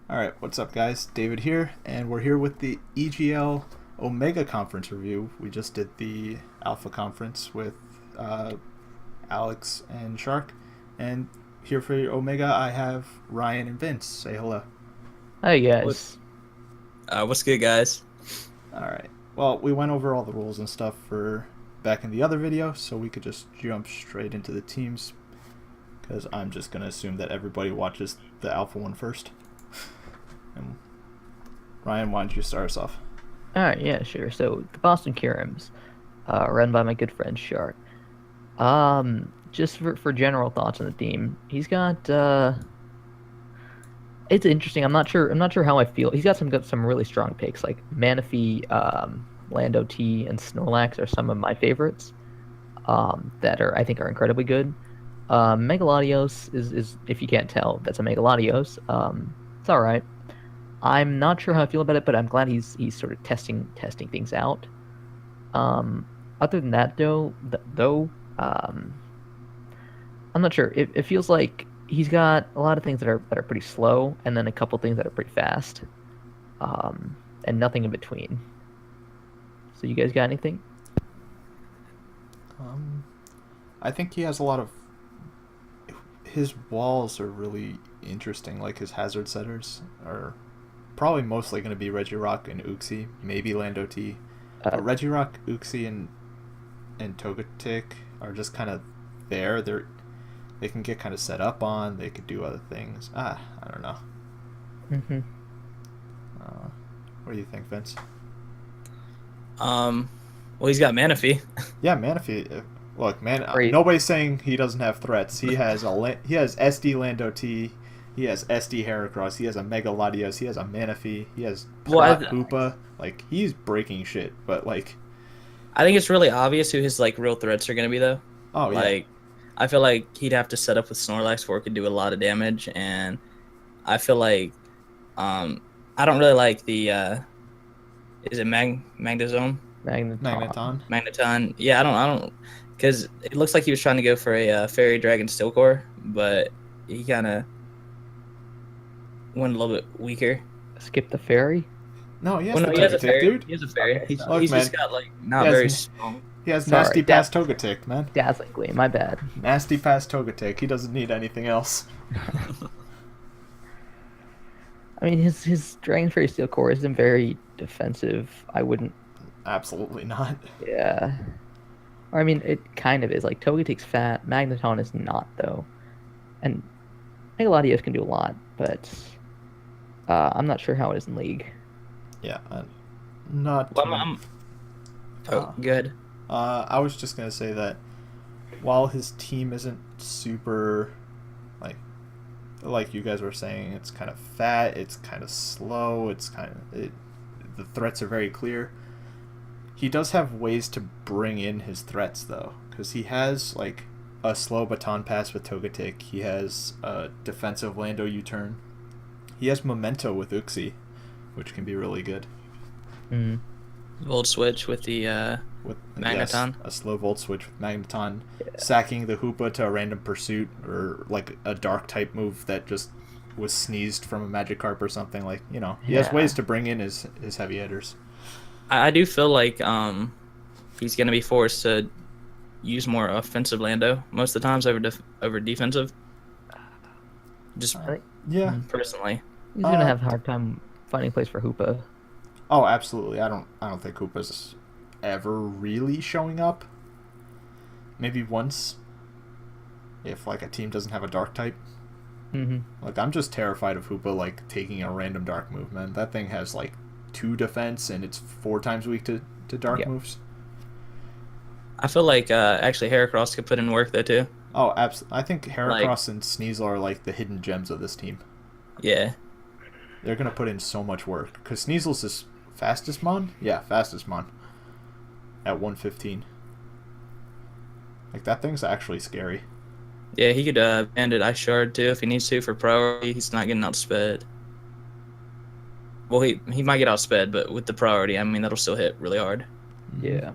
Alright, what's up, guys? David here, and we're here with the EGL Omega Conference review. We just did the Alpha Conference with Alex and Shark, and here for Omega, I have Ryan and Vince. Say hello. Hi What, guys. what's good, guys? Alright, well, we went over all the rules and stuff for back in the other video, so we could just jump straight into the teams, because I'm just going to assume that everybody watches the Alpha one first. And Ryan, why don't you start us off? Alright, yeah, sure. So the Boston Curums, run by my good friend Shark. Just for general thoughts on the team, he's got it's interesting. I'm not sure how I feel. He's got some really strong picks like Manaphy, Lando T, and Snorlax are some of my favorites. That are I think are incredibly good. Megalodios is if you can't tell, that's a Megalodios. It's all right. I'm not sure how I feel about it, but I'm glad he's sort of testing things out. Other than that, I'm not sure. It feels like he's got a lot of things that are pretty slow, and then a couple things that are pretty fast, and nothing in between. So you guys got anything? Um, I think he has a lot of his walls are really interesting. Like his hazard setters are probably mostly going to be Regirock and Uxie, maybe Lando T. Uh, But Regirock, Uxie, and Togetic are just kind of there. They can get kind of set up on. They could do other things. I don't know. hmm Uh, what do you think, Vince? Well, he's got Manaphy. Yeah, Manaphy. Look, man, Great. nobody's saying he doesn't have threats. He has SD Lando T. He has SD Heracross. He has a Mega Latios. He has a Manaphy. He has Well, Plot I, Hoopa. Like he's breaking shit. But like, I think it's really obvious who his real threats are gonna be, though. oh yeah, Like, I feel like he'd have to set up with Snorlax before it could do a lot of damage, and I feel like, I don't really like the is it Magnezone? Magneton. Magneton. Magneton? Yeah, I don't, because it looks like he was trying to go for a Fairy Dragon Steel Core, but he kind of went a little bit weaker. Skip the fairy. No, he has Well, the no, he has a Togetic, fairy. dude. He has a fairy. Okay, He's, sorry. he's Look, just man. got not He has- very strong. He has Sorry, Nasty Pass Togetic, man. Dazzling Gleam. My bad. Nasty Pass Togetic. He doesn't need anything else. I mean, his Dragon Fairy Steel Core isn't very defensive. I wouldn't. Absolutely not. Yeah. Or I mean, it kind of is. Like Togetic's fat. Magneton is not though, and Megalodios can do a lot, but I'm not sure how it is in League. Yeah, not. Well, good. I was just gonna say that while his team isn't super, like, you guys were saying, it's kind of fat, it's kind of slow, the threats are very clear. He does have ways to bring in his threats though, because he has like a slow baton pass with Togetic. He has a defensive Lando U-turn. He has Memento with Uxie, which can be really good. Mm. Volt switch with the With Magneton? yes, a slow volt switch with Magneton, Yeah. sacking the Hoopa to a random pursuit, or like a dark type move that just was sneezed from a Magikarp or something. Like, he has Yeah. ways to bring in his heavy hitters. I do feel like he's gonna be forced to use more offensive Lando most of the times over defensive. Just I think Yeah. personally, he's gonna Uh, have a hard time finding a place for Hoopa. Oh, absolutely. I don't think Hoopa's ever really showing up. Maybe once, if like a team doesn't have a dark type. hmm Like, I'm just terrified of Hoopa like taking a random dark move, man. That thing has like 2 defense and it's 4 times weak to dark Yeah. moves. I feel like actually Heracross could put in work though too. Oh, absolutely. I think Heracross and Sneasel are like the hidden gems of this team. Yeah, They're going to put in so much work. Because Sneasel's his fastest mon? Yeah, fastest mon. At 115. Like, that thing's actually scary. yeah, he could bandit Ice Shard too if he needs to for priority. He's not getting outsped. Well, he might get outsped, but with the priority, I mean that'll still hit really hard. Yeah.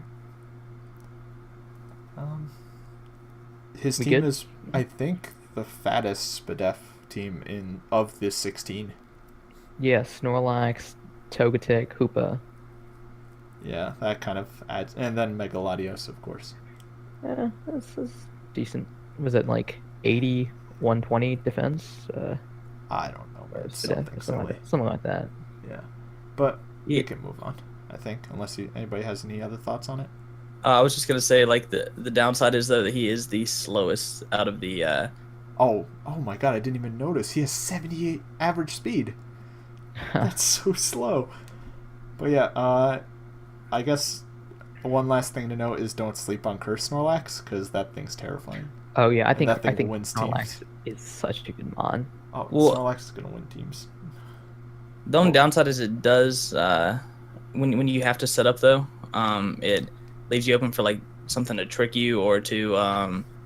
His We team good? is, I think, the fattest Spadef team of this 16. Yeah, Snorlax, Togetic, Hoopa. Yeah, that kind of adds, and then Megalodios, of course. Yeah, that's decent. Was it like 80, 120 defense? I don't know, Or man. something Something like silly. that. Something like that. Yeah, but Yeah. we can move on. I think, unless anybody has any other thoughts on it. I was just gonna say, like, the downside is though that he is the slowest out of the. Oh my God! I didn't even notice. He has 78 average speed. That's so slow. But yeah, I guess one last thing to note is don't sleep on Curse Snorlax, because that thing's terrifying. Oh yeah, And that I thing think wins Snorlax teams. is such a good mon. Oh, Well, Snorlax is gonna win teams. the only downside is it does when you have to set up though, it leaves you open for like something to trick you or to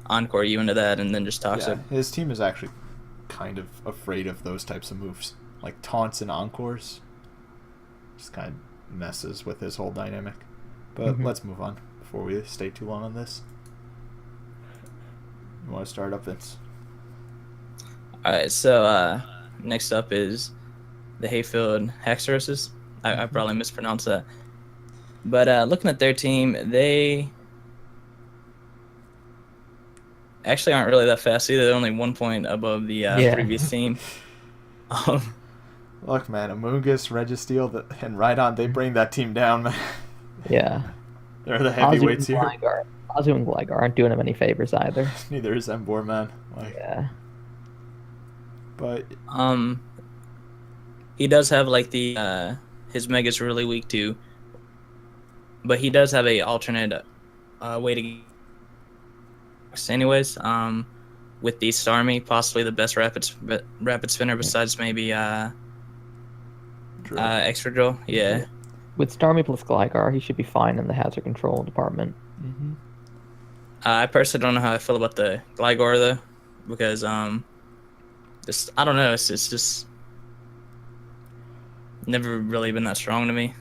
encore you into that, and then just toxic. Yeah, his team is actually kind of afraid of those types of moves, like taunts and encores. Just kind of messes with his whole dynamic. But let's move on before we stay too long on this. You want to start up, Vince? All right, so next up is the Hayfield Haxuses. I probably mispronounced that. But looking at their team, they actually aren't really that fast either. They're only 1 point above the previous team. Look, man, Amoonguss, Registeel, and Rhydon, they bring that team down, man. Yeah. They're the heavyweights here. Azu and Gligar aren't doing him any favors either. Neither is Emboar, man. Like, Yeah. but he does have like the his Mega's really weak too, but he does have a alternate way to get anyways. With the Starmie, possibly the best rapid spinner besides maybe Extra Drill. Yeah. With Starmie plus Gligar, he should be fine in the hazard control department. I personally don't know how I feel about the Gligar though, because just I don't know. It's just never really been that strong to me,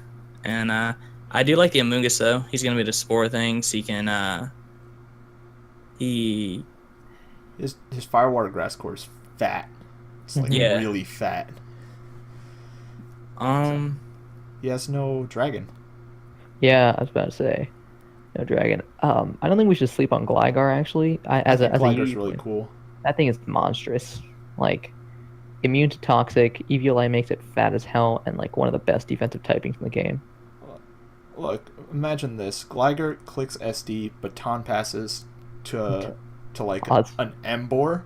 and I do like the Amoonguss though. He's gonna be the spore things. He can his Firewater Grass core is fat. It's like really fat. He has no dragon. Yeah, I was about to say, no dragon. I don't think we should sleep on Gligar actually. Gligar's really cool. That thing is monstrous. Like, immune to toxic. EVLI makes it fat as hell, and like one of the best defensive typings in the game. Look, imagine this: Gligar clicks SD, baton passes to like an Emboar,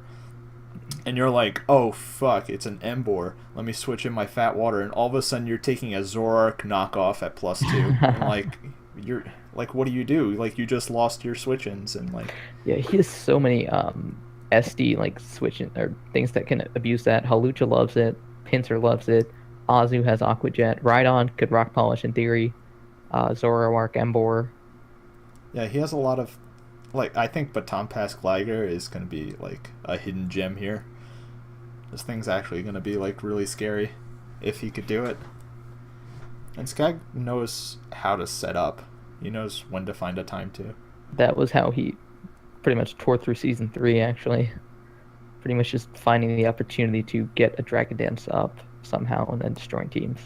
and you're like, oh fuck, it's an Emboar. Let me switch in my fat water, and all of a sudden you're taking a Zoroark knockoff at +2. And like, you're like, what do? Like, you just lost your switch-ins, and like, yeah, he has so many SD like switching or things that can abuse that. Halucha loves it. Pinsir loves it. Azu has Aqua Jet. Rhydon could Rock Polish in theory. Zoroark, Emboar. Yeah, he has a lot of, like, I think Baton Pass Gligar is going to be like a hidden gem here. This thing's actually going to be like really scary if he could do it. And Skaggs knows how to set up. He knows when to find a time to. That was how he pretty much tore through Season 3, actually. Pretty much just finding the opportunity to get a Dragon Dance up somehow and then destroying teams.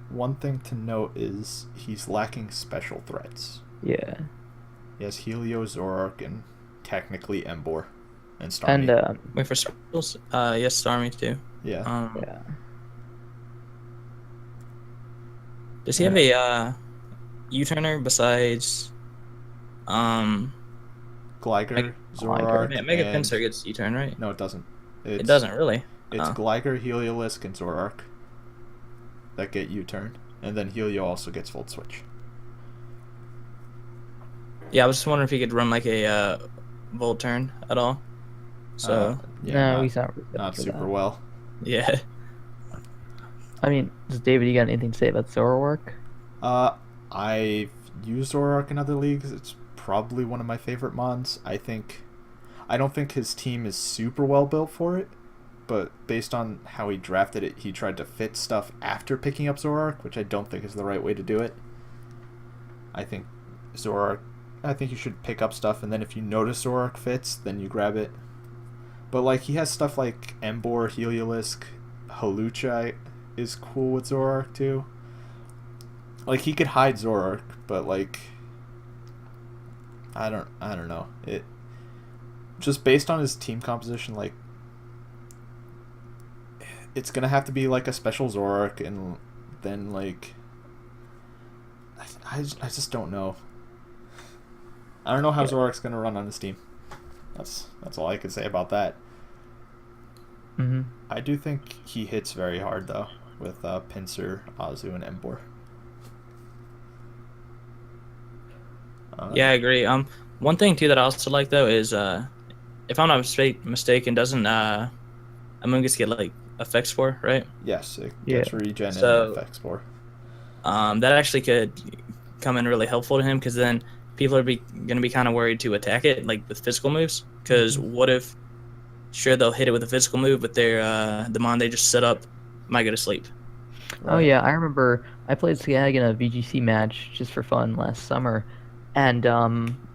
One thing to note is he's lacking special threats. Yeah. He has Helio, Zoroark, and technically Emboar and Starmie. And wait for specials. Yes, Starmie too. Yeah. yeah. Does he have a U-turner besides Gligar, Zoroark, Mega and... Pinsir gets U-turn, right? No, it doesn't. It doesn't really. It's Gligar, Heliolisk, and Zoroark that get U-turn, and then Helio also gets Volt Switch. Yeah, I was just wondering if he could run like a Volt turn at all. So yeah, no, he's not super well. Yeah. I mean, does David, you got anything to say about Zoroark? I've used Zoroark in other leagues. It's probably one of my favorite mons. I don't think his team is super well built for it, but based on how he drafted it, he tried to fit stuff after picking up Zoroark, which I don't think is the right way to do it. I think you should pick up stuff, and then if you notice Zoroark fits, then you grab it. But like, he has stuff like Emboar, Heliolisk, Halucha is cool with Zoroark too. Like he could hide Zoroark, but like I don't know. It just based on his team composition, like it's gonna have to be like a special Zoroark, and then like I just don't know. I don't know how Zoroark's gonna run on his team. That's all I could say about that. Mm-hmm. I do think he hits very hard though with Pinsir, Azu, and Emboar. Yeah, I agree. One thing too that I also like though is if I'm not mistaken, doesn't Amoonguss get like effects for, right? Yes, it gets regen So, and effects for. That actually could come in really helpful to him, because then people are going to be kind of worried to attack it like with physical moves. Because what if, sure, they'll hit it with a physical move, but their the mon they just set up might go to sleep. Right. Oh yeah, I remember I played Skaggs in a VGC match just for fun last summer, and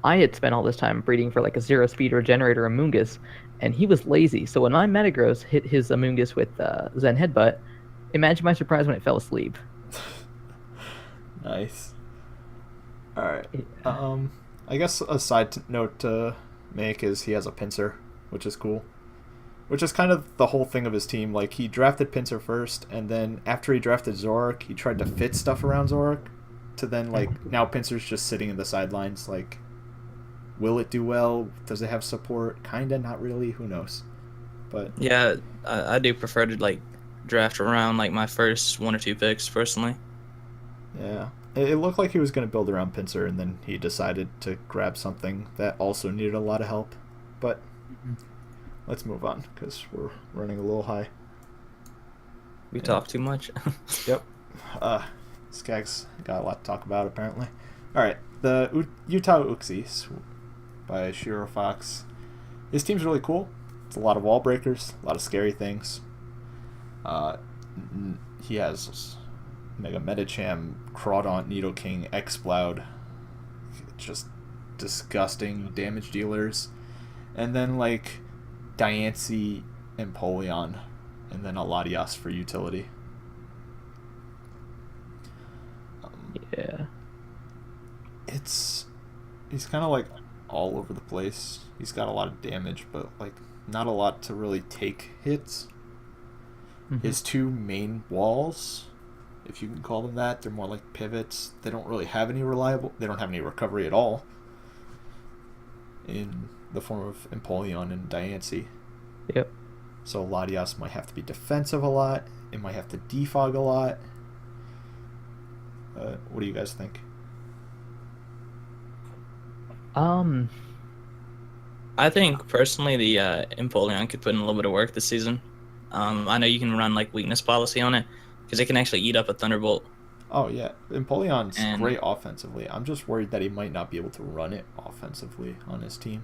I had spent all this time breeding for like a 0-speed regenerator Amoonguss, and he was lazy. So when my Metagross hit his Amoonguss with Zen Headbutt, imagine my surprise when it fell asleep. Nice. All right. I guess a side note to make is he has a Pinsir, which is cool. Which is kind of the whole thing of his team. Like, he drafted Pinsir first, and then after he drafted Zoroark, he tried to fit stuff around Zoroark, to then, like, now Pinsir's just sitting in the sidelines. Like, will it do well? Does it have support? Kinda, not really. Who knows? But yeah, I do prefer to, like, draft around, like, my first 1 or 2 picks, personally. yeah. It looked like he was going to build around Pinsir, and then he decided to grab something that also needed a lot of help. But let's move on, because we're running a little high. We talk too much. Yep. Skaggs got a lot to talk about, apparently. Alright, the Utah Uxie by Shiro Fox. His team's really cool. It's a lot of wall breakers, a lot of scary things. He has Mega Medicham, Crawdaunt, Nidoking, Exploud. Just disgusting damage dealers. And then, like, Diancie, Empoleon, and then a Latias for utility. Yeah. He's kind of, like, all over the place. He's got a lot of damage, but, like, not a lot to really take hits. His 2 main walls, if you can call them that, they're more like pivots. They don't really have any they don't have any recovery at all, in the form of Empoleon and Diancie. Yep. So Latias might have to be defensive a lot. It might have to defog a lot. What do you guys think? I think, personally, the Empoleon could put in a little bit of work this season. I know you can run, like, weakness policy on it, because it can actually eat up a Thunderbolt. Oh, yeah. Empoleon's great offensively. I'm just worried that he might not be able to run it offensively on his team.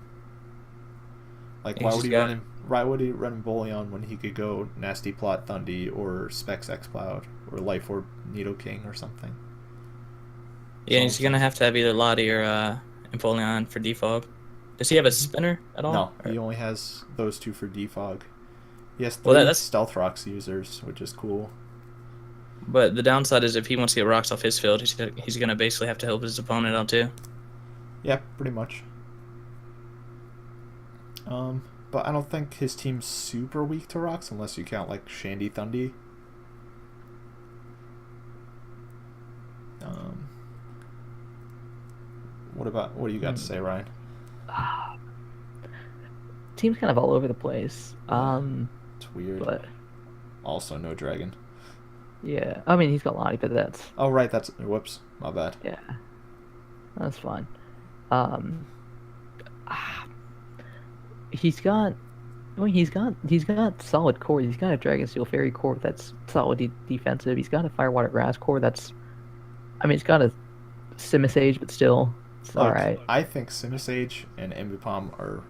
Like, why would he run Empoleon when he could go Nasty Plot Thundy or Specs X-Cloud or Life Orb Nidoking or something? Yeah, he's going to have either Lottie or Empoleon for defog. Does he have a spinner at all? No, he only has those 2 for defog. He has 3 Stealth Rocks users, which is cool. But the downside is if he wants to get rocks off his field, he's going to basically have to help his opponent out too. Yeah, pretty much. But I don't think his team's super weak to rocks unless you count like Shandy Thundy. What do you got to say, Ryan? Team's kind of all over the place. It's weird. But also no dragon. Yeah, I mean he's got Lottie, but that's. Oh right, whoops, my bad. Yeah, that's fine. He's got solid core. He's got a Dragon Steel Fairy core that's solid defensive. He's got a Firewater Grass core that's, I mean, it's got a Simisage, but still, it's all right. I think Simisage and Ambipom are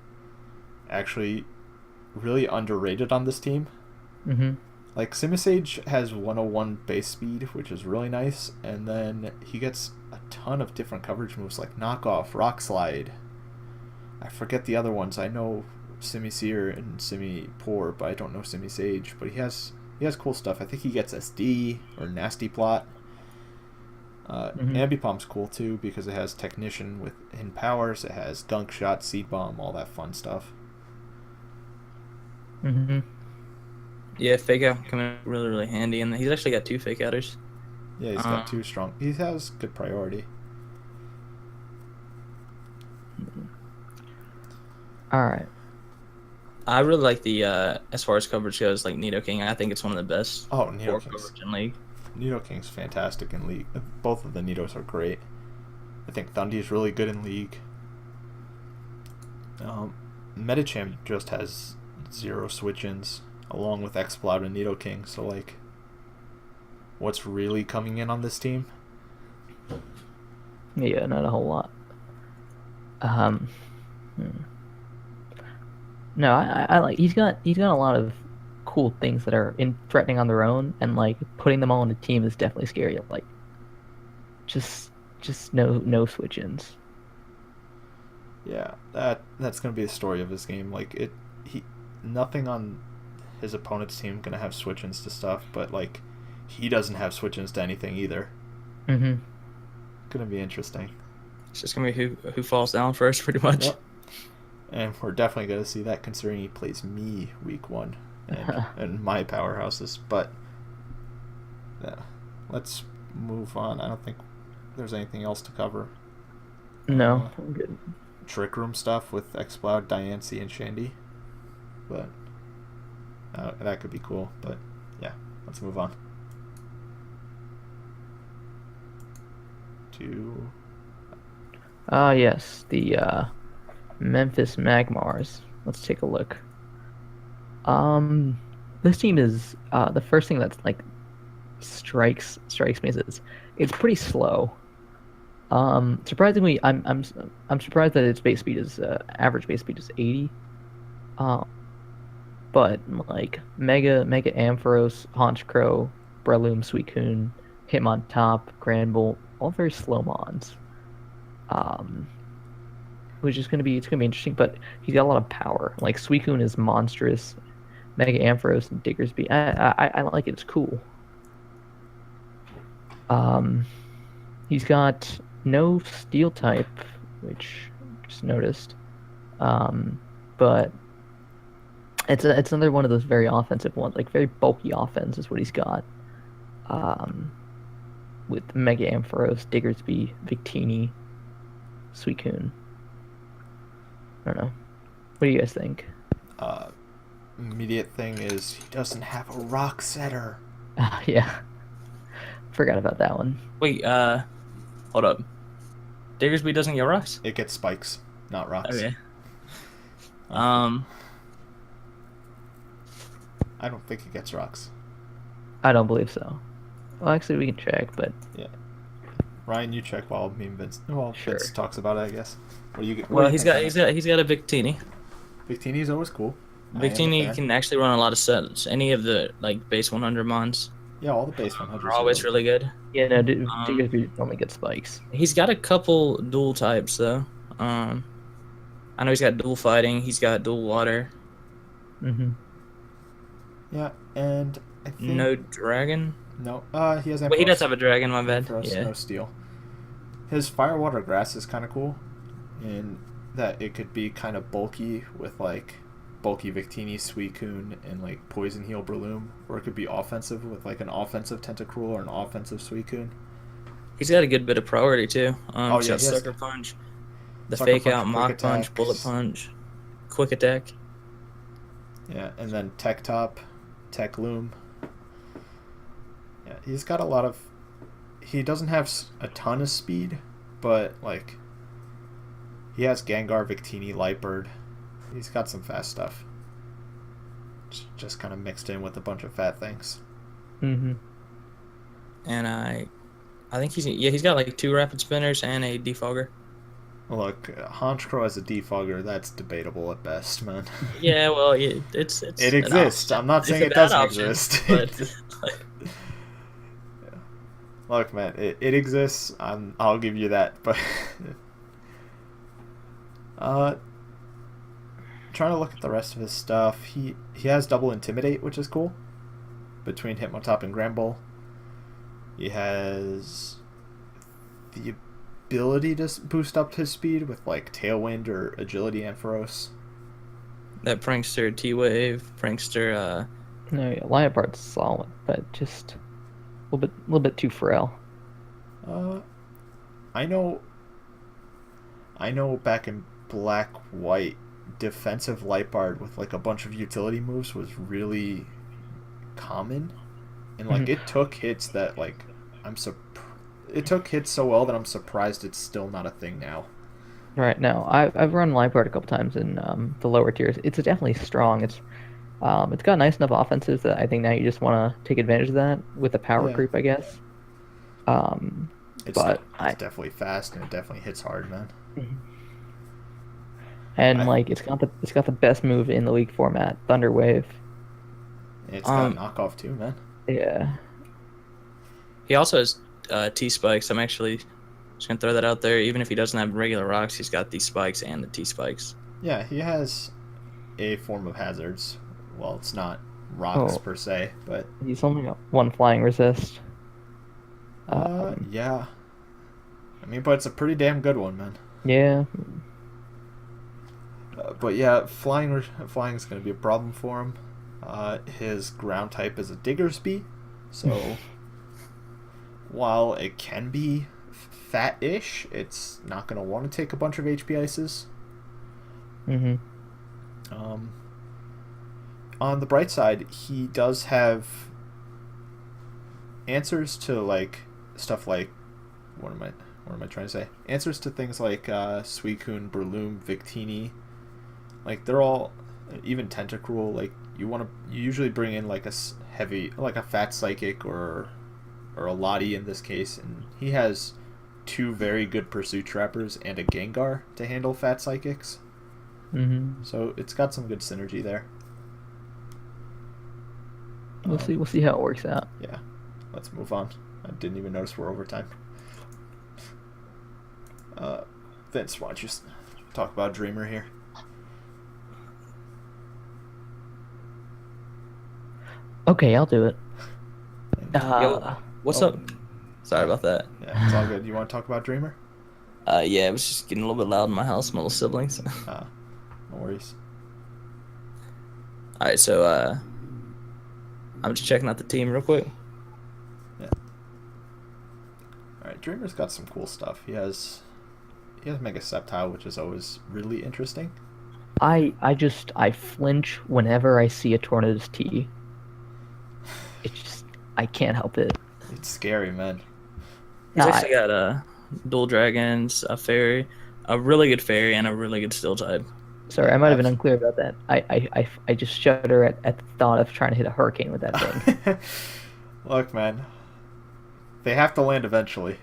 actually really underrated on this team. Mm-hmm. Like, Simisage has 101 base speed, which is really nice, and then he gets a ton of different coverage moves like Knockoff, Rock Slide. I forget the other ones. I know Simisear and Simipour, but I don't know Simisage. But he has he has cool stuff. I think he gets SD or Nasty Plot. Mhm. Ambipomp's cool too because it has Technician with in powers. It has Gunk Shot, Seed Bomb, all that fun stuff. Mhm. Yeah, fake out coming really, really handy, and he's actually got 2 fake outers. Yeah, he's got 2 strong. He has good priority. All right. I really like the as far as coverage goes, like Nidoking. I think it's one of the best Oh, for Nidoking's coverage in League. Nidoking's fantastic in League. Both of the Nidos are great. I think Thundy's really good in League. Medicham just has 0 switch-ins, along with Exploud and Nidoking. So, like, what's really coming in on this team? Yeah, not a whole lot. No, I like he's got a lot of cool things that are threatening on their own, and like putting them all in a team is definitely scary. Like just no switch-ins. Yeah, that's gonna be the story of his game. Like he nothing on his opponent's team gonna have switch-ins to stuff, but like he doesn't have switch-ins to anything either. Mhm. Gonna be interesting. It's just gonna be who falls down first, pretty much. Yep. And we're definitely gonna see that considering he plays me week 1 and my powerhouses. But yeah, let's move on. I don't think there's anything else to cover. No, I'm good. Trick Room stuff with Exploud, Diancie, and Shandy. But that could be cool. But yeah, let's move on. To Yes, the Memphis Magmars. Let's take a look. This team is the first thing that's like strikes me is it's pretty slow. Surprisingly, I'm surprised that its base speed is average base speed is 80. But like Mega Ampharos, Honchkrow, Breloom, Suicune, Hitmontop, Granbull, all very slow mons. Which is gonna be interesting, but he's got a lot of power. Like Suicune is monstrous. Mega Ampharos and Diggersby. I like it. It's cool. He's got no Steel type, which I just noticed. But it's another one of those very offensive ones, like very bulky offense is what he's got. With Mega Ampharos, Diggersby, Victini, Suicune. I don't know. What do you guys think? Immediate thing is he doesn't have a rock setter. Yeah. Forgot about that one. Wait, hold up. Diggersby doesn't get rocks? It gets spikes, not rocks. Okay. I don't think it gets rocks. I don't believe so. Well, actually, we can check, but Yeah. Ryan, you check while me and Vince. Well, Sure. Vince talks about it, I guess. What do you get? Well, he's got a Victini. Victini's always cool. I am a Victini fan. can actually run a lot of sets. Any of the like base 100 mons Yeah, all the base 100s are always really good. yeah, no, Diggersby only gets spikes. He's got a couple dual types though. I know he's got dual fighting. He's got dual water. Mm-hmm. Yeah, and I think No dragon. no. He has. Wait, he does Ampharos. have a dragon. My bad. Ampharos, Yeah. no steel. His fire, water, grass is kind of cool, in that it could be kind of bulky with like bulky Victini, Suicune, and like Poison Heal Breloom, or it could be offensive with like an offensive Tentacruel or an offensive Suicune. He's got a good bit of priority too. Oh, He's yeah, got he has Sucker Punch, the Sucker Fake Punch, Out, Quick Mock Punch, Attack. Bullet Punch, Quick Attack. Yeah, and then Tech Top, Tech Loom. Yeah, he's got a lot of. He doesn't have a ton of speed, but like he has Gengar, Victini, Lightbird. He's got some fast stuff. Just kind of mixed in with a bunch of fat things. Mm-hmm. And I think he's got like 2 rapid spinners and a defogger. Look, Honchkrow as a defogger, that's debatable at best, man. Yeah, well, it's It exists. I'm not saying it bad doesn't option, exist. but like, Yeah. Look, man, it exists. I'll give you that. But trying to look at the rest of his stuff, he has double intimidate, which is cool. between Hitmontop and Granbull. He has the ability to boost up his speed with like Tailwind or Agility Ampharos. That Prankster T-Wave, Prankster. No, yeah, Liepard's solid, but just a little bit too frail. I know back in Black White, defensive Liepard with like a bunch of utility moves was really common, and like it took hits that like it took hits so well that I'm surprised it's still not a thing now. Right now, I've run Liepard a couple times in the lower tiers. It's definitely strong. It's got nice enough offenses that I think now you just want to take advantage of that with the power creep, I guess. It's definitely fast and it definitely hits hard, man. And like it's got the best move in the league format, Thunder Wave. It's got knockoff too, man. Yeah. He also has T-Spikes. I'm actually just going to throw that out there. Even if he doesn't have regular rocks, he's got these spikes and the T-Spikes. Yeah, he has a form of hazards. Well, it's not rocks per se, but... He's only got one flying resist. Yeah. I mean, but it's a pretty damn good one, man. Yeah. But yeah, flying is going to be a problem for him. His ground type is a Diggersby, so while it can be fat-ish, it's not going to want to take a bunch of HP ices. On the bright side, he does have answers to like stuff like what am I trying to say? Answers to things like Suicune, Breloom, Victini. Like they're all, even Tentacruel. Like you usually bring in like a fat psychic or a Lottie in this case, and he has 2 very good Pursuit Trappers and a Gengar to handle fat psychics. So it's got some good synergy there. We'll see how it works out. Yeah, let's move on. I didn't even notice we're overtime. Vince, why don't you talk about Dreamer here? Okay, I'll do it. Yo, what's up? Sorry about that. Yeah, it's all good. You want to talk about Dreamer? Yeah, it was just getting a little bit loud in my house, my little siblings. No worries. Alright, so I'm just checking out the team real quick. Yeah. Alright, Dreamer's got some cool stuff. He has Mega Sceptile, which is always really interesting. I flinch whenever I see a Tornadus T. It's just, I can't help it. It's scary, man. He's actually got dual dragons, a fairy, a really good fairy, and a really good steel type. Sorry, I might have been unclear about that. I just shudder at the thought of trying to hit a hurricane with that thing. Look, man. They have to land eventually.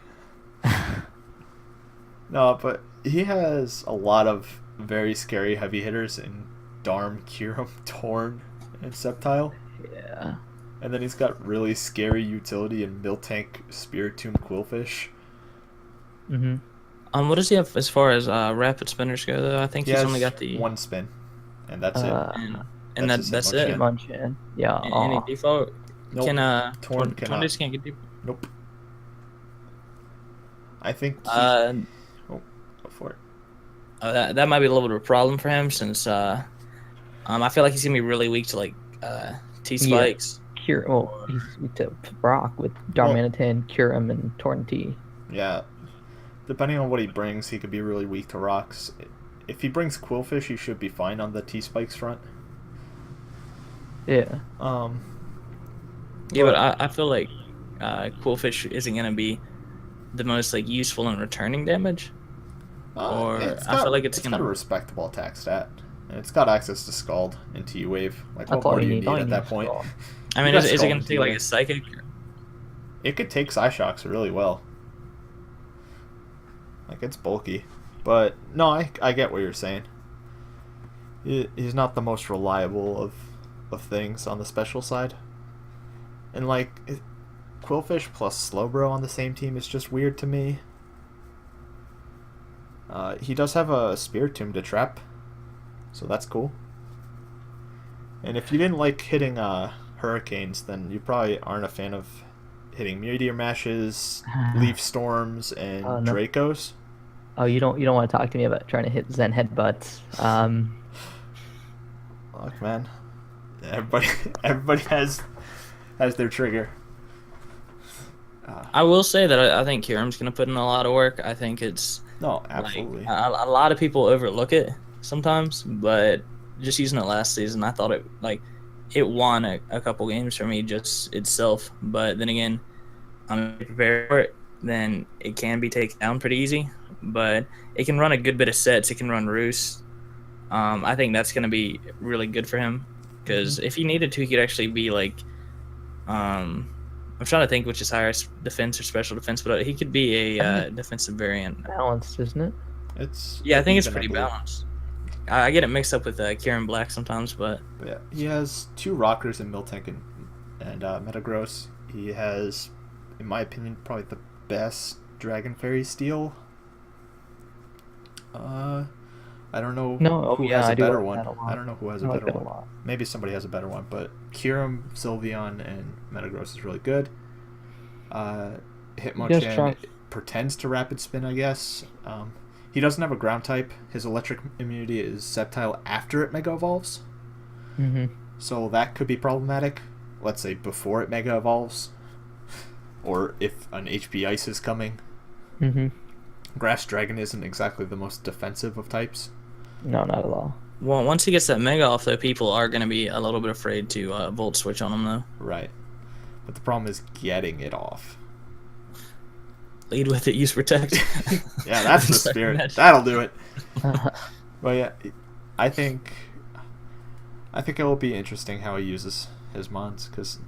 No, but he has a lot of very scary heavy hitters in Darm, Kyurem, Torn, and Sceptile. Yeah. And then he's got really scary utility in Miltank, Spiritomb, Quillfish. What does he have as far as rapid spinners go, though? I think he's only got the 1 spin, and that's it. And that's it. Hitmonchan. Yeah. Any default? Nope. Can Torn just can't get deep? Nope. I think. Go for it. That might be a little bit of a problem for him since I feel like he's gonna be really weak to like T spikes. He's weak to Brock with Darmanitan, Kyurem, and Torn T. Yeah. Depending on what he brings, he could be really weak to rocks. If he brings Quillfish, he should be fine on the T-Spikes front. Yeah. Yeah, but I feel like Quillfish isn't going to be the most like useful in returning damage. I feel like it's got a respectable attack stat. And it's got access to Scald and T-Wave. Like, what more do you need at that point? I mean, is it going to take like a Psychic? It could take Psyshocks really well. Like, it's bulky. But, no, I get what you're saying. He's not the most reliable of things on the special side. And, like, Quillfish plus Slowbro on the same team is just weird to me. He does have a Spiritomb to trap, so that's cool. And if you didn't like hitting hurricanes, then you probably aren't a fan of hitting meteor mashes, leaf storms, and Oh, no. Dracos. Oh, you don't want to talk to me about trying to hit Zen headbutts. Look, man, everybody everybody has their trigger. I will say that I think Kiram's going to put in a lot of work. I think it's No, absolutely. like a lot of people overlook it sometimes, but just using it last season, I thought it won a couple games for me just itself. But then again, I'm prepared for it. Then it can be taken down pretty easy, but it can run a good bit of sets. It can run roost. I think that's going to be really good for him because if he needed to, he could actually be like, I'm trying to think which is higher, defense or special defense, but he could be a defensive variant. Balanced, isn't it? I think it's pretty balanced. I get it mixed up with Kieran Black sometimes, but yeah, he has 2 rockers in Miltank and Metagross. He has, in my opinion, probably the best Dragon Fairy steel. I don't know who has a better one. I don't know who has a better one. Maybe somebody has a better one, but Kyurem, Sylveon, and Metagross is really good. Hitmonchan pretends to rapid spin, I guess. He doesn't have a ground type. His electric immunity is Sceptile after it Mega Evolves. So that could be problematic. Let's say before it Mega Evolves. Or if an HP Ice is coming. Grass Dragon isn't exactly the most defensive of types. No, not at all. Well, once he gets that Mega off, though, people are going to be a little bit afraid to Volt Switch on him, though. Right. But the problem is getting it off. Lead with it, use Protect. Yeah, that's the spirit. That'll do it. But yeah, I think it will be interesting how he uses his mons, because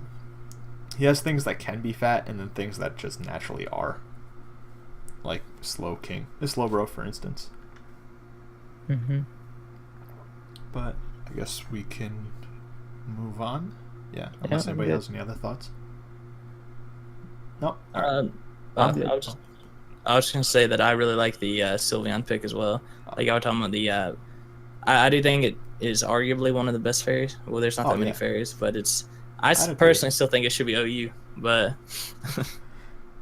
he has things that can be fat and then things that just naturally are. Like Slowking. The Slowbro, for instance. But I guess we can move on. Yeah, unless anybody has any other thoughts. No. I was just gonna say that I really like the Sylveon pick as well. Like I was talking about the, I do think it is arguably one of the best fairies. Well, there's not that many fairies, but it's. I personally still think it should be OU, but.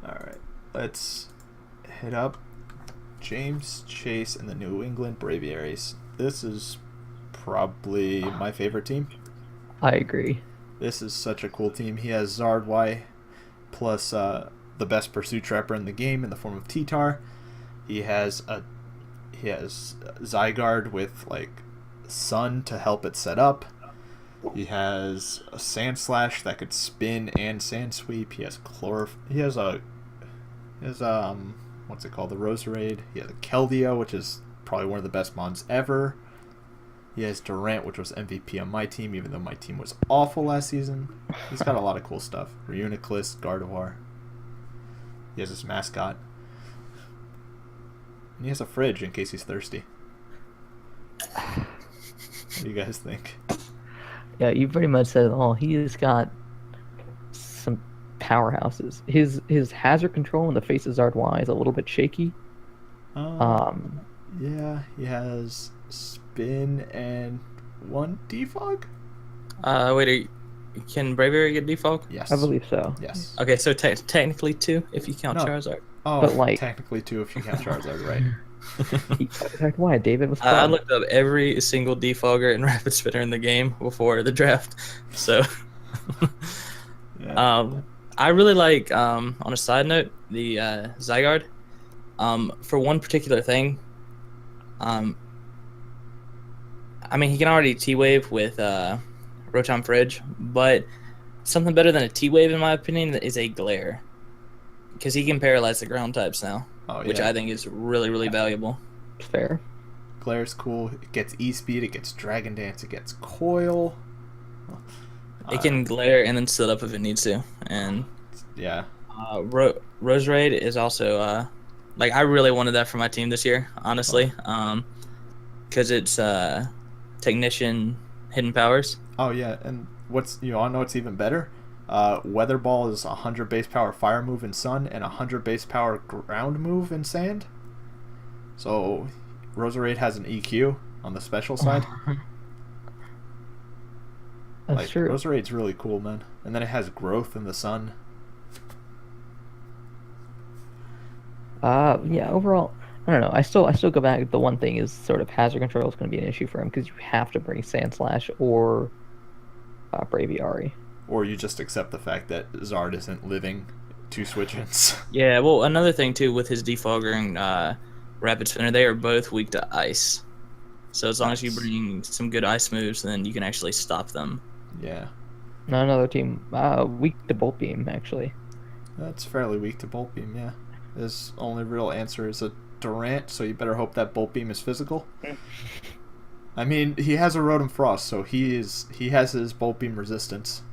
All right, let's hit up James Chase and the New England Braviaries. This is probably my favorite team. I agree. This is such a cool team. He has Zardwai plus the best pursuit trapper in the game in the form of T-Tar. He has Zygarde with like Sun to help it set up. He has a Sand Slash that could spin and Sand Sweep. He has what's it called? The Roserade. He has a Keldeo, which is probably one of the best mons ever. He has Durant, which was MVP on my team, even though my team was awful last season. He's got a lot of cool stuff. Reuniclus, Gardevoir. He has his mascot. And he has a fridge in case he's thirsty. What do you guys think? Yeah, you pretty much said it all. He's got some powerhouses. His hazard control in the face of Zardwai is a little bit shaky. Yeah, he has spin and 1 defog. Wait, can Braviary get defog? Yes, I believe so. Yes. Okay, so technically 2 if you count Charizard. Oh, but like technically 2 if you count Charizard, right? Why David was. I looked up every single defogger and rapid spinner in the game before the draft, so. Yeah. I really like. On a side note, the Zygarde. For one particular thing. I mean, he can already T-Wave with Rotom Fridge, but something better than a T-Wave, in my opinion, is a Glare. Because he can paralyze the ground types now, which I think is really, really valuable. Fair. Glare's cool. It gets E-Speed, it gets Dragon Dance, it gets Coil. It can Glare and then sit up if it needs to. And yeah. Roserade is also... like, I really wanted that for my team this year, honestly. Because it's Technician Hidden Powers. Oh, yeah. And you want to know what's even better? Weather Ball is 100 base power fire move in Sun and 100 base power ground move in Sand. So Roserade has an EQ on the special side. That's Like, true. Roserade's really cool, man. And then it has growth in the sun. Yeah. Overall, I don't know. I still go back. The one thing is sort of hazard control is going to be an issue for him because you have to bring Sand Slash or Braviary. Or you just accept the fact that Zard isn't living 2 switch-ins. Yeah, well, another thing too with his defogger and rapid spinner, they are both weak to ice. So as long as you bring some good ice moves, then you can actually stop them. Yeah. Not another team weak to Bolt Beam actually. That's fairly weak to Bolt Beam, yeah. His only real answer is a Durant, so you better hope that Bolt Beam is physical. I mean, he has a Rotom Frost, so he has his Bolt Beam resistance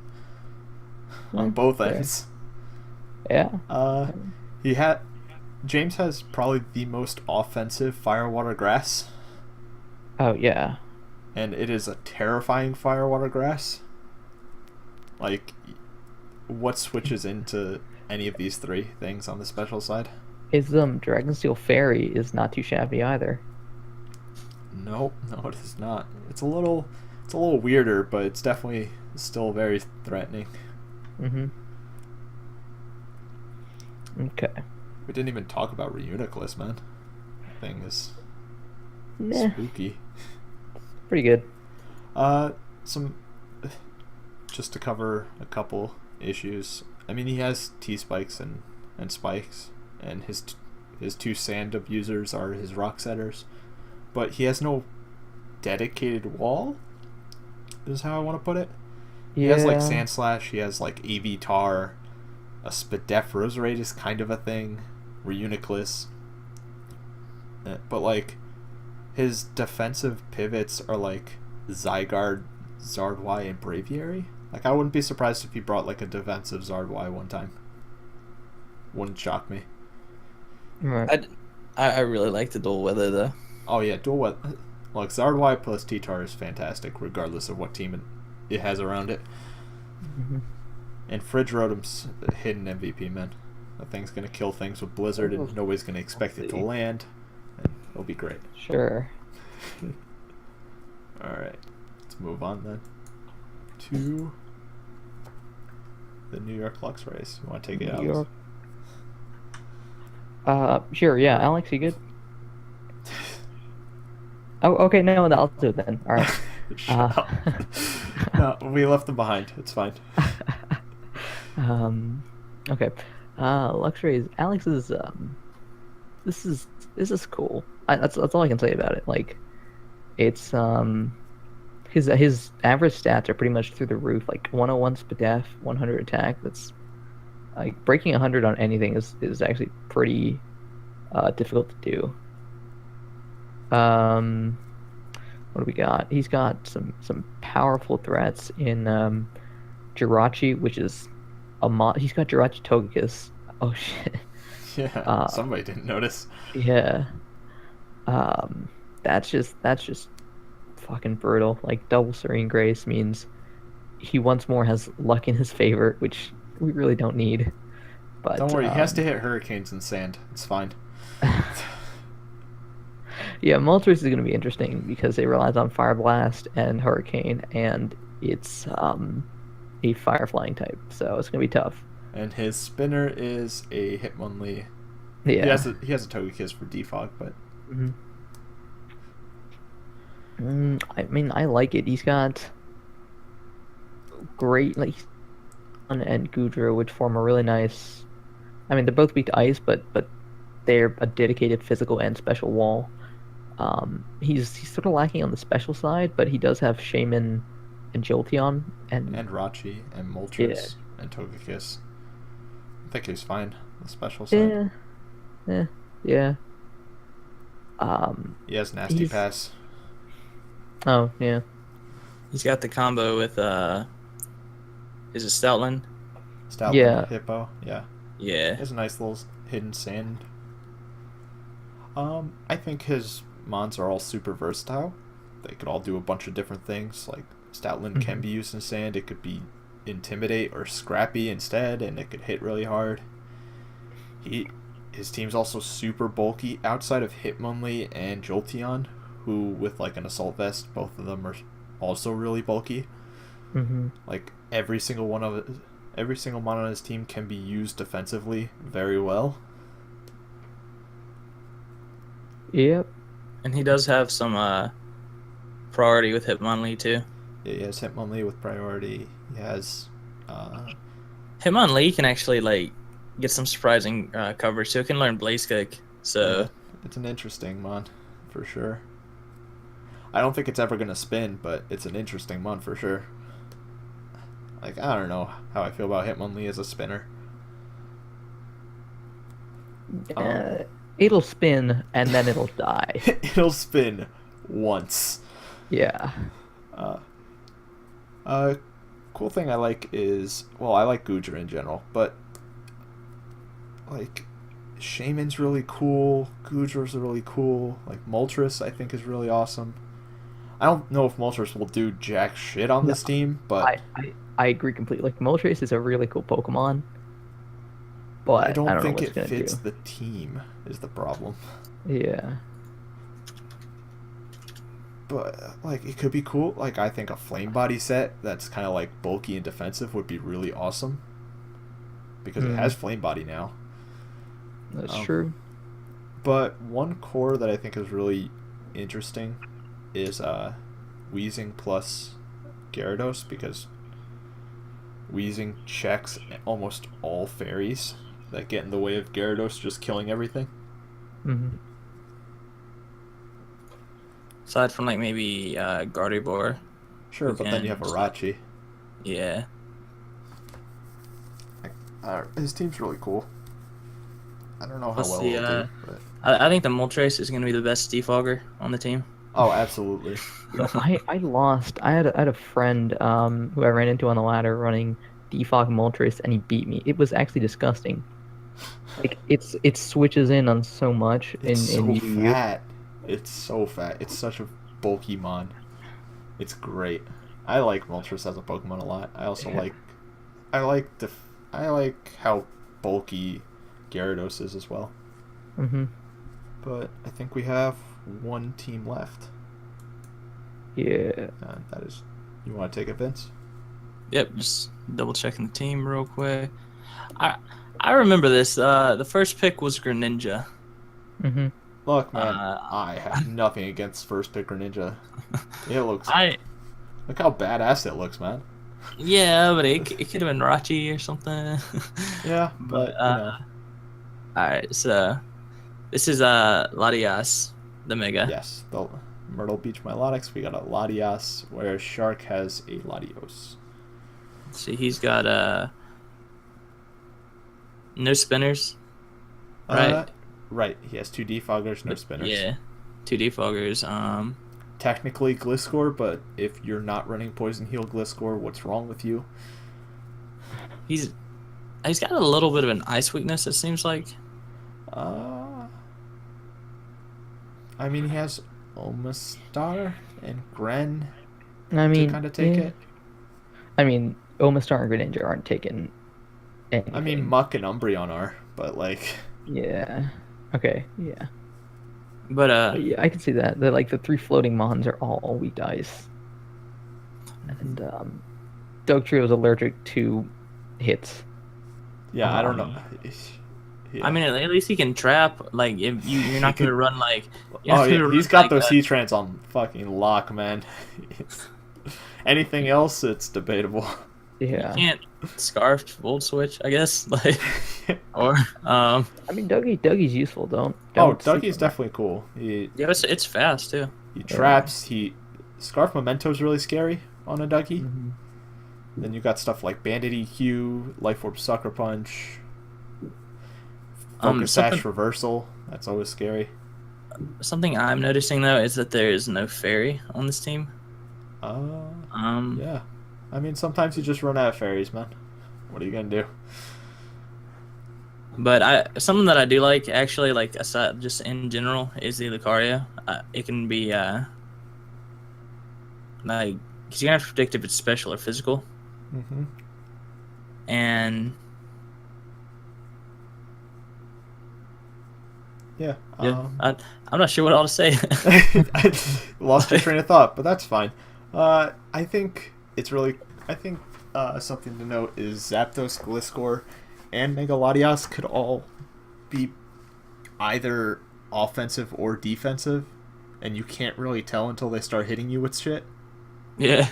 on both ends. Yeah. James has probably the most offensive Fire Water Grass. Oh yeah. And it is a terrifying Fire Water Grass. Like, what switches into any of these 3 things on the special side? His Dragonsteel Fairy is not too shabby either. No, it is not. It's a little weirder, but it's definitely still very threatening. Mm-hmm. Okay. We didn't even talk about Reuniclus, man. That thing is spooky. Pretty good. Just to cover a couple issues. I mean, he has T-Spikes and Spikes, and his 2 sand abusers are his rock setters, but he has no dedicated wall, is how I want to put it. He has like Sand Slash, he has like Evitar, a Spadef Roserade is kind of a thing, Reuniclus, but like his defensive pivots are like Zygarde, Zardwai, and Braviary. Like, I wouldn't be surprised if he brought like a defensive Zardwai one time. Wouldn't shock me. Right. I really like the dual weather though. Oh yeah, dual weather. Like, Zardwai plus T-Tar is fantastic, regardless of what team it has around it. Mm-hmm. And Fridge Rotom's a hidden MVP, man. That thing's gonna kill things with Blizzard, and nobody's gonna expect it to land. And it'll be great. Sure. Alright, let's move on then to the New York Lux race. You want to take it, Alex? Sure, yeah. Alex, you good? Oh, okay, no, I'll do it then. All right. Shut up. No, we left them behind. It's fine. Okay. Luxury Alex is this is cool. That's all I can say about it. Like, it's his average stats are pretty much through the roof. Like 101 Spadef, 100 attack. That's like breaking 100 on anything is actually pretty difficult to do. What do we got? He's got some powerful threats in Jirachi, which is he's got Jirachi Togekiss. Oh shit. Yeah, somebody didn't notice. Yeah. That's just fucking brutal. Like, double Serene Grace means he once more has luck in his favor, which we really don't need. But don't worry, he has to hit Hurricanes and Sand. It's fine. Yeah, Moltres is going to be interesting because it relies on Fire Blast and Hurricane, and it's a Fire Flying type, so it's going to be tough. And his spinner is a Hitmonlee. Yeah. He has a Togekiss for defog, but... I mean, I like it. He's got great, like, and Goodra, which form a really nice... I mean, they're both weak to ice, but they're a dedicated physical and special wall. He's sort of lacking on the special side, but he does have Shaman and Jolteon and Rachi and Moltres and Togekiss. I think he's fine on the special side. Yeah. He has Nasty Pass. Oh, yeah. He's got the combo with is it Stoutland? Stoutland Hippo, yeah. Yeah. He has a nice little hidden sand. I think his mons are all super versatile. They could all do a bunch of different things. Like, Stoutland can be used in sand. It could be Intimidate or Scrappy instead, and it could hit really hard. His team's also super bulky outside of Hitmonlee and Jolteon, who with like an Assault Vest, both of them are also really bulky. Mm-hmm. Like every single mon on his team can be used defensively very well. Yep. And he does have some priority with Hitmonlee too. Yeah, he has Hitmonlee with priority. He has Hitmonlee can actually like get some surprising coverage, so it can learn Blaze Kick. So yeah, it's an interesting mon for sure. I don't think it's ever gonna spin, but it's an interesting mon for sure. Like, I don't know how I feel about Hitmonlee as a spinner. It'll spin and then it'll die. It'll spin once. Yeah. Cool thing I like is, well, I like Gujar in general, but like Shaman's really cool, Gujar's really cool, like Moltres I think is really awesome. I don't know if Moltres will do jack shit on this team, but I agree completely. Like Moltres is a really cool Pokemon, but I don't think know it what it's fits gonna the team is the problem. do. Yeah. But like it could be cool. Like I think a flame body set that's kind of like bulky and defensive would be really awesome because it has flame body now. That's true. But one core that I think is really interesting is Weezing plus Gyarados, because Weezing checks almost all fairies that get in the way of Gyarados just killing everything. Mm-hmm. aside from like maybe Gardevoir. Sure, but then you have Arachi. Yeah. His team's really cool. I don't know how Plus well the, he'll do, but... I think the Moltres is going to be the best defogger on the team. Oh, absolutely. I lost. I had a friend who I ran into on the ladder running Defog Moltres, and he beat me. It was actually disgusting. Like it switches in on so much. It's in so fat. It's so fat. It's such a bulky mon. It's great. I like Moltres as a Pokemon a lot. I also like how bulky Gyarados is as well. Mm-hmm. But I think we have one team left. Yeah. That is. You want to take it, Vince? Yep, just double checking the team real quick. I remember this. The first pick was Greninja. Mm-hmm. Look, man, I have nothing against first pick Greninja. It looks. Look how badass it looks, man. Yeah, but it could have been Rachi or something. Yeah, but you know. Alright, so this is Latias, the Mega. Yes, the Myrtle Beach Milotics. We got a Latias, where Shark has a Latios. Let's see, he's got no spinners. Right. Right. He has 2 defoggers, no spinners. Yeah. 2 defoggers. Technically Gliscor, but if you're not running Poison Heal Gliscor, what's wrong with you? He's got a little bit of an ice weakness, it seems like. I mean, he has Omastar and Gren to kind of take it. I mean, Omastar and Greninja aren't taking anything. I mean, Muck and Umbreon are, but like... Yeah. Okay, yeah. But yeah, I can see that. Like the 3 floating Mons are all weak to ice. And Dugtrio is allergic to hits. Yeah, I don't know. Yeah. I mean, at least he can trap. Like, if you're not gonna run like. Oh yeah, he's got those Heatrans on fucking lock, man. Anything else, it's debatable. Yeah. You can't Scarf Volt Switch, I guess. Like, or I mean, Dougie's useful. Don't Dougie's definitely cool. Yeah, it's fast too. He traps. Scarf Memento's really scary on a Dougie. Mm-hmm. Then you got stuff like Bandit EQ, Life Orb Sucker Punch, Focus Sash Reversal. That's always scary. Something I'm noticing though is that there is no fairy on this team. Yeah. I mean, sometimes you just run out of fairies, man. What are you gonna do? But something that I do like, actually, like aside just in general, is the Lucario. It can be like, because you have to predict if it's special or physical. Mm-hmm. And yeah, I'm not sure what all to say. I lost your train of thought, but that's fine. I think it's really I think something to note is Zapdos, Gliscor, and Megalodios could all be either offensive or defensive, and you can't really tell until they start hitting you with shit. Yeah.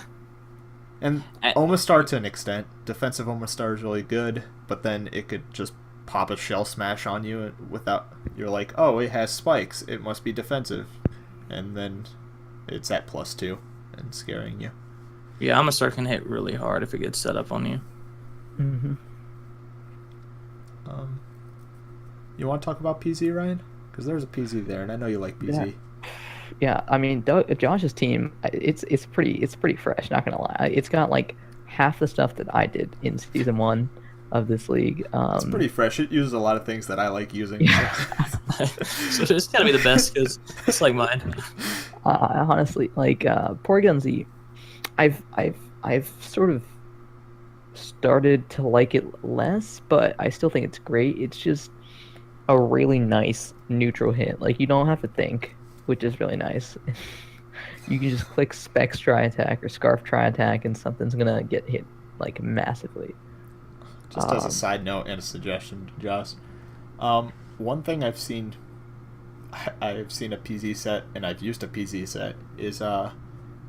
And Omastar to an extent. Defensive Omastar is really good, but then it could just pop a Shell Smash on you without... You're like, oh, it has spikes. It must be defensive. And then it's at +2 and scaring you. Yeah, Omastar can hit really hard if it gets set up on you. Mm-hmm. You want to talk about PZ, Ryan? Because there's a PZ there, and I know you like PZ. Yeah, I mean, Josh's team, it's pretty fresh. Not gonna lie, it's got like half the stuff that I did in season 1 of this league. It's pretty fresh. It uses a lot of things that I like using. Yeah. So it's gotta be the best because it's like mine. Honestly, like Porygon-Z, I've sort of started to like it less, but I still think it's great. It's just a really nice neutral hit. Like, you don't have to think, which is really nice. You can just click Specs Tri Attack or Scarf Tri Attack, and something's gonna get hit like massively. Just as a side note and a suggestion, Josh, one thing I've seen a PZ set, and I've used a PZ set, is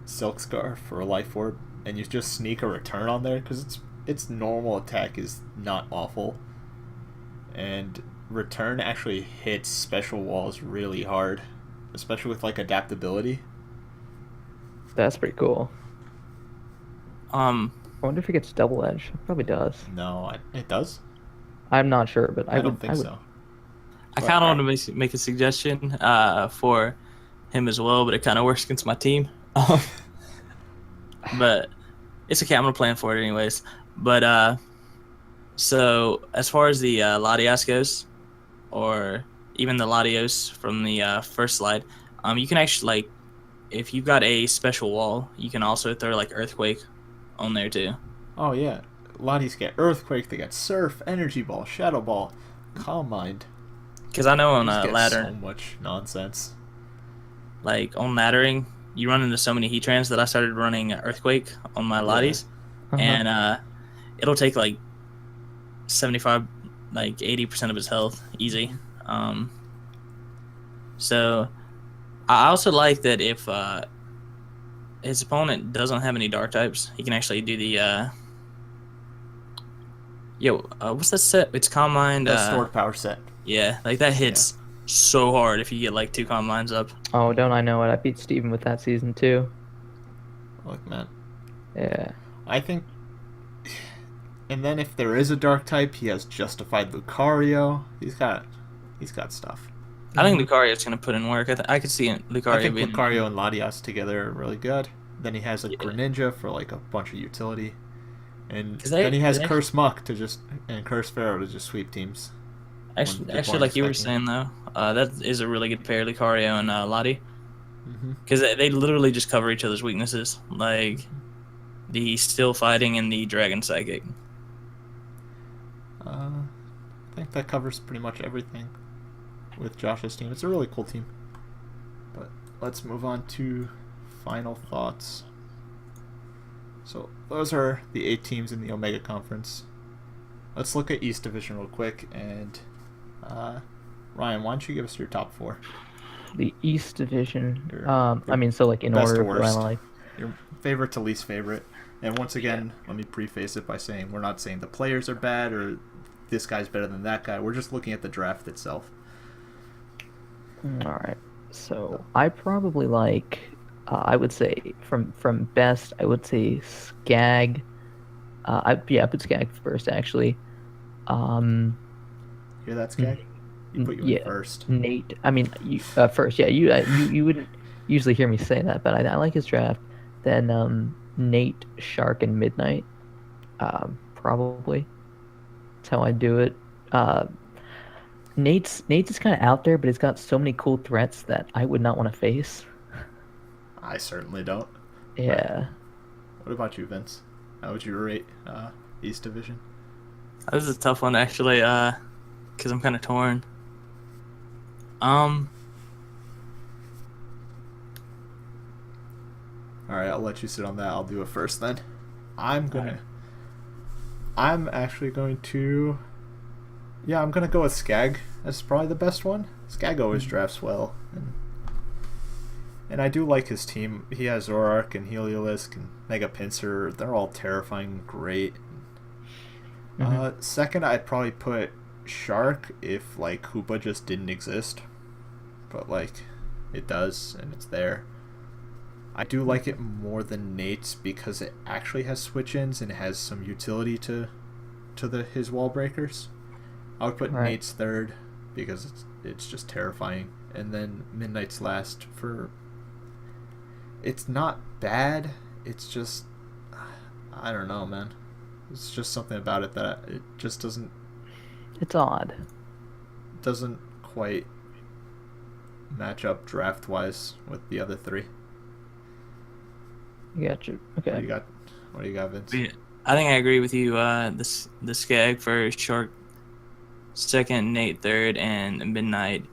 Silk Scarf or Life Orb, and you just sneak a return on there because its normal attack is not awful, and return actually hits special walls really hard, especially with like adaptability. That's pretty cool. I wonder if it gets double edge. It probably does. No, it does. I'm not sure, but I don't think so. I kind of want to make a suggestion for him as well, but it kind of works against my team. But it's okay. I'm gonna plan for it anyways. But so as far as the Latias goes, or even the Latios from the first slide, you can actually, like, if you've got a special wall, you can also throw like Earthquake on there too. Oh yeah, Latias get Earthquake. They get Surf, Energy Ball, Shadow Ball, Calm Mind. Because I know on These get ladder, so much nonsense. like on laddering, you run into so many heat trans that I started running Earthquake on my Latias, and it'll take like 75, like 80% of his health easy. So I also like that if his opponent doesn't have any dark types, he can actually do the what's that set? It's Calm Mind. The Stored Power set. Yeah, like that hits so hard if you get like 2 Calm Minds up. Oh, don't I know it? I beat Steven with that season too. Look, man. Yeah. I think... And then if there is a dark type, he has Justified Lucario. He's got stuff. I think Lucario's going to put in work. I could see Lucario I think being... Lucario and Latias together are really good. Then he has a Greninja for like a bunch of utility. And then he has Curse Muck and Curse Pharaoh to just sweep teams. Actually, like you were saying, though, that is a really good pair, Lucario and Lati. Because they literally just cover each other's weaknesses. Like the Still Fighting and the Dragon Psychic. I think that covers pretty much everything with Josh's team. It's a really cool team. But let's move on to final thoughts. So those are the 8 teams in the Omega Conference. Let's look at East Division real quick, and Ryan, why don't you give us your top 4? The East Division. I mean, so like in order, what I like. Your favorite to least favorite. And once again, let me preface it by saying we're not saying the players are bad or this guy's better than that guy. We're just looking at the draft itself. All right. So I probably like, I would say from best, I would say Skaggs. I put Skaggs first actually. Hear that, Skaggs? You put you in first. Nate. I mean, first. Yeah, you wouldn't usually hear me say that, but I like his draft. Then Nate, Shark, and Midnight. Probably. That's how I do it. Nate's is kind of out there, but he's got so many cool threats that I would not want to face. I certainly don't. Yeah. What about you, Vince? How would you rate East Division? This is a tough one, actually, because I'm kind of torn. Alright, I'll let you sit on that. I'll do it first then. I'm actually going to. Yeah, I'm gonna go with Skaggs. That's probably the best one. Skaggs always drafts well, and I do like his team. He has Zoroark and Heliolisk and Mega Pinsir. They're all terrifying, great. Second, I'd probably put Shark if like Hoopa just didn't exist, but like it does and it's there. I do like it more than Nate's because it actually has switch-ins and has some utility to his wall breakers. I would put Nate's third because it's just terrifying, and then Midnight's last for. It's not bad. It's just I don't know, man. It's just something about it that it just doesn't. It's odd. Doesn't quite match up draft wise with the other three. Gotcha. Okay. What do you got, Vince? I think I agree with you. The Skag for Shark second, Nate third, and Midnight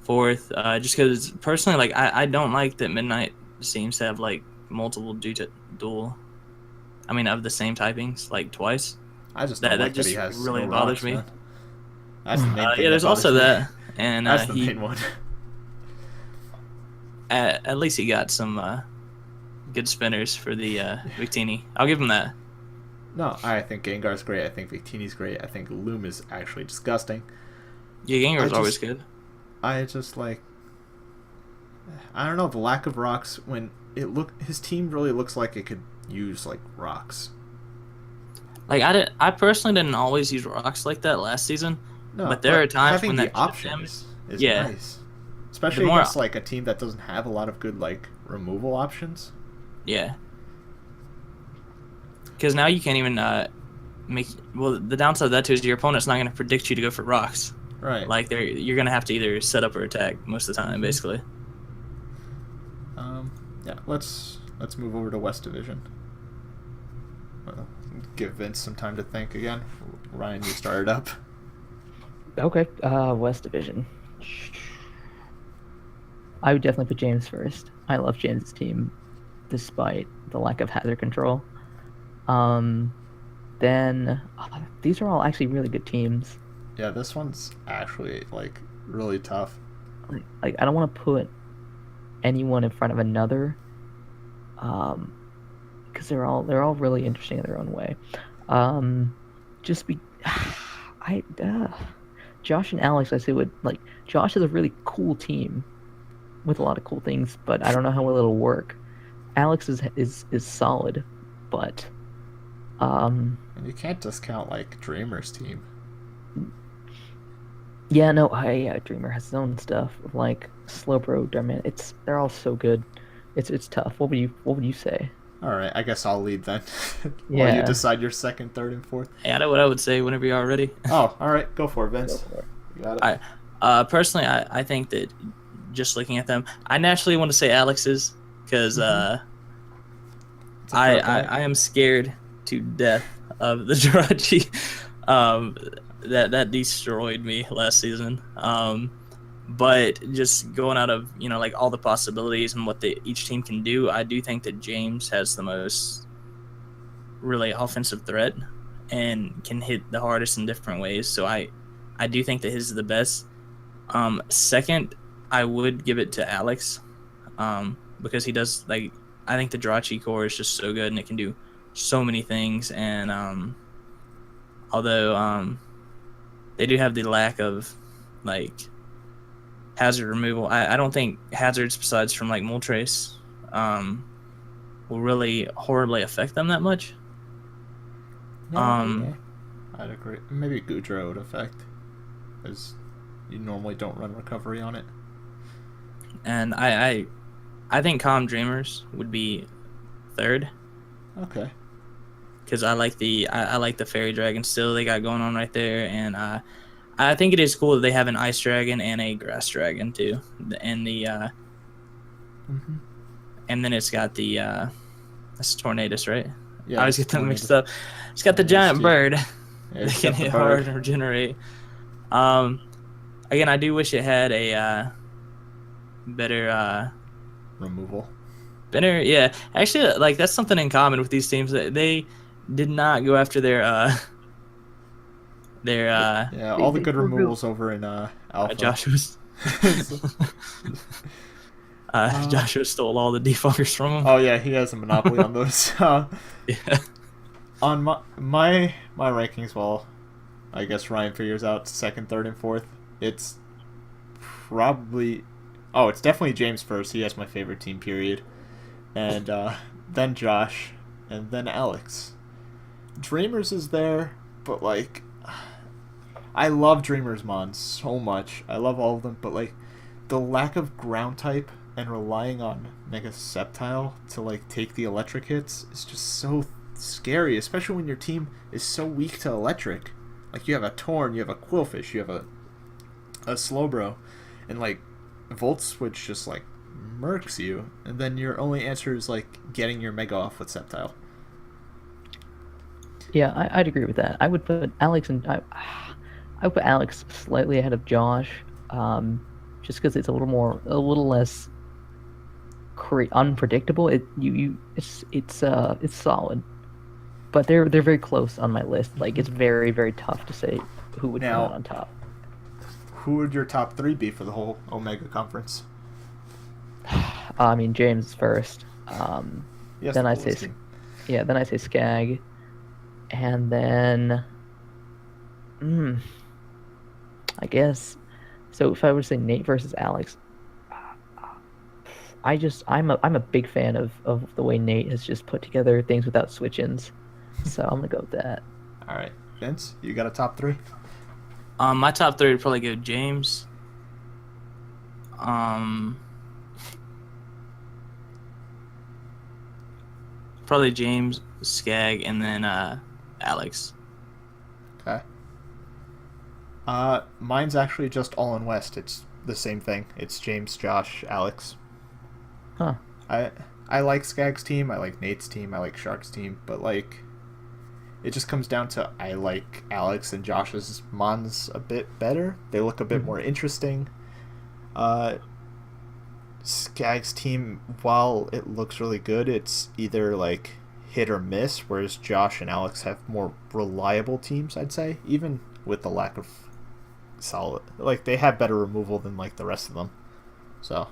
fourth. Just because personally, like I don't like that Midnight seems to have like multiple dual. I mean, of the same typings, like twice. I just don't like that he has really no bothers rocks, me. Man. That's the main thing. Yeah, there's also that, and that's the main one. At least he got some good spinners for the Victini. I'll give him that. No, I think Gengar's great. I think Victini's great. I think Loom is actually disgusting. Yeah, Gengar's always good. I just like. I don't know, the lack of rocks when his team really looks like it could use like rocks. Like I personally didn't always use rocks like that last season. No, but there are times having when the that options is nice, especially against like a team that doesn't have a lot of good like removal options. Yeah, because now you can't even make. Well, the downside of that too is your opponent's not going to predict you to go for rocks. Right. Like you're going to have to either set up or attack most of the time, basically. Yeah, let's move over to West Division. Give Vince some time to think again. Ryan, you started up. Okay, West Division. I would definitely put James first. I love James's team, despite the lack of hazard control. Then these are all actually really good teams. Yeah, this one's actually like really tough. Like I don't want to put anyone in front of another, because they're all really interesting in their own way. Josh and Alex, I say would like. Josh is a really cool team with a lot of cool things, but I don't know how well it'll work. Alex is solid, but and you can't discount like Dreamer's team. Yeah, no, Dreamer has his own stuff like Slowbro, Darman. They're all so good. It's tough. What would you say? All right, I guess I'll lead then. Yeah. While you decide your second, third, and fourth. Yeah, I know what I would say whenever you are ready. Oh, all right, go for it, Vince. You got it. Personally, I think that just looking at them, I naturally want to say Alex's because I am scared to death of the Jirachi. That destroyed me last season. But just going out of like all the possibilities and what each team can do, I do think that James has the most really offensive threat and can hit the hardest in different ways. So I do think that his is the best. Second, I would give it to Alex, because he does I think the Jirachi core is just so good and it can do so many things. And although they do have the lack of like hazard removal, I don't think hazards besides from like Moltres will really horribly affect them that much. Yeah, I'd agree. Maybe Goodra would affect, because you normally don't run recovery on it. And I think Calm Dreamers would be third. Okay. Because I like the Fairy Dragon still they got going on right there, and I think it is cool that they have an Ice Dragon and a Grass Dragon too, and and then it's got the that's Tornadus, right? Yeah, I always get them mixed up. It's got the giant bird Yeah, that can hit hard and regenerate. Again, I do wish it had a better removal. Benner, yeah. Actually, like that's something in common with these teams. That they did not go after their Yeah, They, all the they good were real. removals over in Alpha. Joshua's. Joshua stole all the defuckers from him. Oh yeah, he has a monopoly on those. Yeah. On my rankings, well, I guess Ryan figures out second, third, and fourth. It's probably, it's definitely James first. He has my favorite team, period, and then Josh, and then Alex. Dreamers is there, but like, I love Dreamers Mon so much. I love all of them, but like, the lack of ground type and relying on Mega Sceptile to like take the electric hits is just so scary, especially when your team is so weak to electric. Like you have a Torn, you have a Quillfish, you have a Slowbro, and like Volt Switch just like murks you, and then your only answer is like getting your Mega off with Sceptile. Yeah, I'd agree with that. I would put Alex and I would put Alex slightly ahead of Josh, just because it's a little less unpredictable. It's solid, but they're very close on my list. Like it's very very tough to say who would come Now, out on top. Who would your top 3 be for the whole Omega Conference? I mean James first. Yes, Then the I say coolest team. then I say Skag, and then I guess. So if I were to say Nate versus Alex, I'm a big fan of the way Nate has just put together things without switch-ins. So I'm gonna go with that. All right, Vince, you got a top 3? My top 3 would probably go James. Probably James, Skag, and then Alex. Okay. Mine's actually just all in West. It's the same thing. It's James, Josh, Alex. Huh. I like Skaggs' team. I like Nate's team. I like Shark's team. But like, it just comes down to I like Alex and Josh's Mons a bit better. They look a bit more interesting. Skaggs' team, while it looks really good, it's either like hit or miss, whereas Josh and Alex have more reliable teams, I'd say, even with the lack of solid, like they have better removal than like the rest of them. So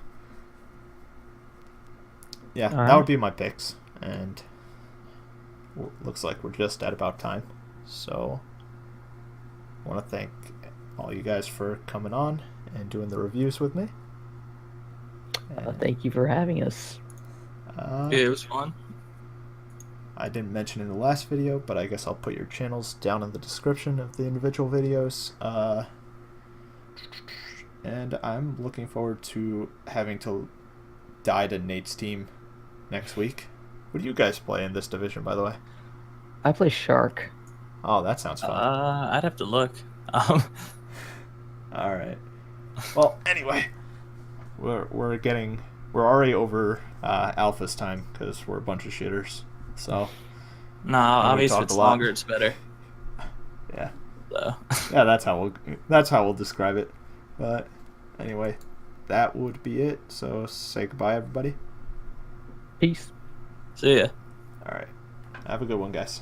yeah, All that right. would be my picks, and looks like we're just at about time. So I want to thank all you guys for coming on and doing the reviews with me. Thank you for having us. Yeah, it was fun. I didn't mention in the last video, but I guess I'll put your channels down in the description of the individual videos. And I'm looking forward to having to die to Nate's team next week. What do you guys play in this division, by the way? I play Shark. Oh, that sounds fun. I'd have to look. All right. Well, anyway, we're already over Alpha's time because we're a bunch of shitters. So No, we obviously talked it's a lot. longer, it's better. yeah, So. yeah, that's how we'll describe it. But anyway, that would be it. So say goodbye, everybody. Peace. See ya. All right, have a good one, guys.